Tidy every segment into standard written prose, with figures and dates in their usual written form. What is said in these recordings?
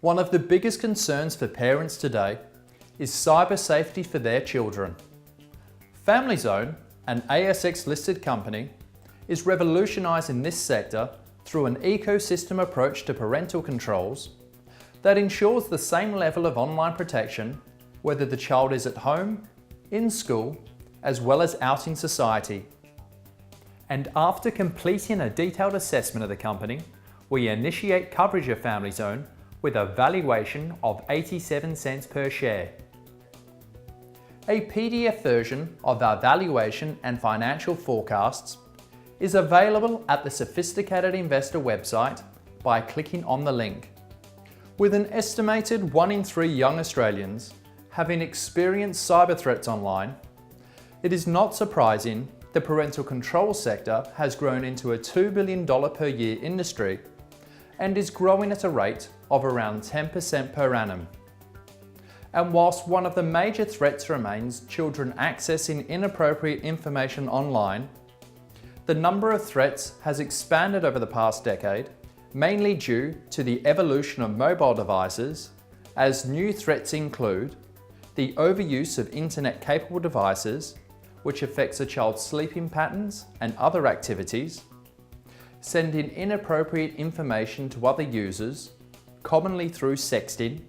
One of the biggest concerns for parents today is cyber safety for their children. Family Zone, an ASX listed company, is revolutionising this sector through an ecosystem approach to parental controls that ensures the same level of online protection whether the child is at home, in school, as well as out in society. And after completing a detailed assessment of the company, we initiate coverage of Family Zone with a valuation of 87 cents per share. A PDF version of our valuation and financial forecasts is available at the Sophisticated Investor website by clicking on the link. With an estimated 1 in 3 young Australians having experienced cyber threats online, it is not surprising the parental control sector has grown into a $2 billion per year industry and is growing at a rate of around 10% per annum. And whilst one of the major threats remains children accessing inappropriate information online, the number of threats has expanded over the past decade, mainly due to the evolution of mobile devices, as new threats include the overuse of internet-capable devices, which affects a child's sleeping patterns and other activities, sending inappropriate information to other users, commonly through sexting,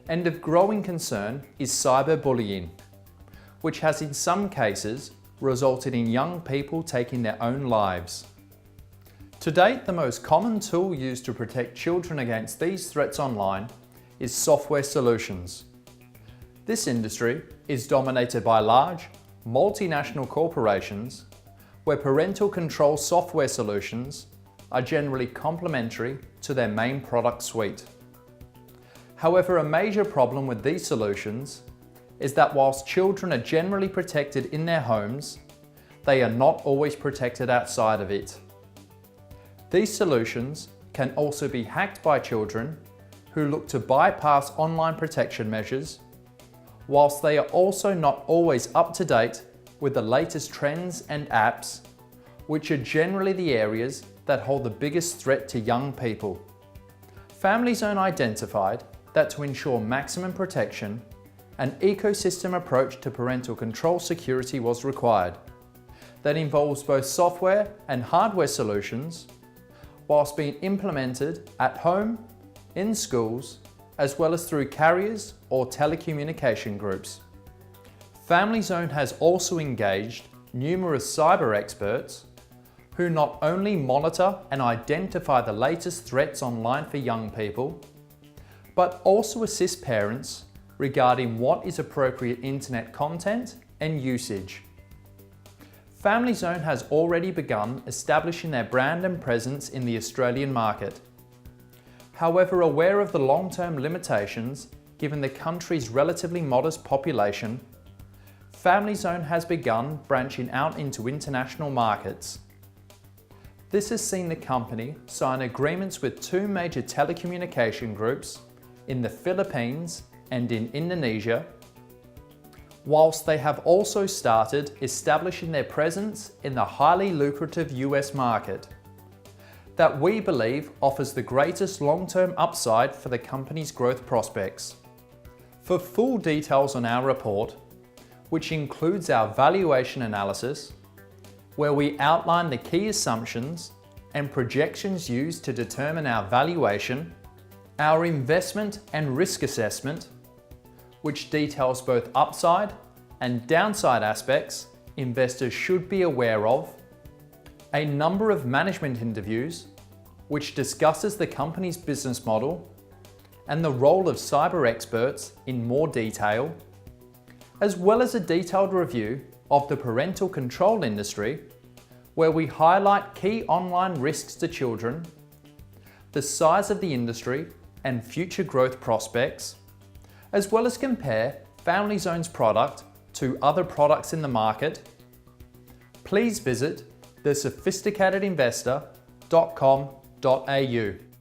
and of growing concern is cyberbullying, which has in some cases resulted in young people taking their own lives. To date, the most common tool used to protect children against these threats online is software solutions. This industry is dominated by large, multinational corporations where parental control software solutions are generally complementary to their main product suite. However, a major problem with these solutions is that whilst children are generally protected in their homes, they are not always protected outside of it. These solutions can also be hacked by children who look to bypass online protection measures, whilst they are also not always up to date with the latest trends and apps, which are generally the areas that hold the biggest threat to young people. Family Zone identified that to ensure maximum protection, an ecosystem approach to parental control security was required that involves both software and hardware solutions, whilst being implemented at home, in schools, as well as through carriers or telecommunication groups. Family Zone has also engaged numerous cyber experts who not only monitor and identify the latest threats online for young people, but also assist parents regarding what is appropriate internet content and usage. Family Zone has already begun establishing their brand and presence in the Australian market. However, aware of the long-term limitations given the country's relatively modest population, Family Zone has begun branching out into international markets. This has seen the company sign agreements with 2 major telecommunication groups in the Philippines and in Indonesia, whilst they have also started establishing their presence in the highly lucrative US market, that we believe offers the greatest long-term upside for the company's growth prospects. For full details on our report, which includes our valuation analysis, where we outline the key assumptions and projections used to determine our valuation, our investment and risk assessment, which details both upside and downside aspects investors should be aware of, a number of management interviews, which discusses the company's business model and the role of cyber experts in more detail, as well as a detailed review of the parental control industry, where we highlight key online risks to children, the size of the industry and future growth prospects, as well as compare Family Zone's product to other products in the market. Please visit thesophisticatedinvestor.com.au.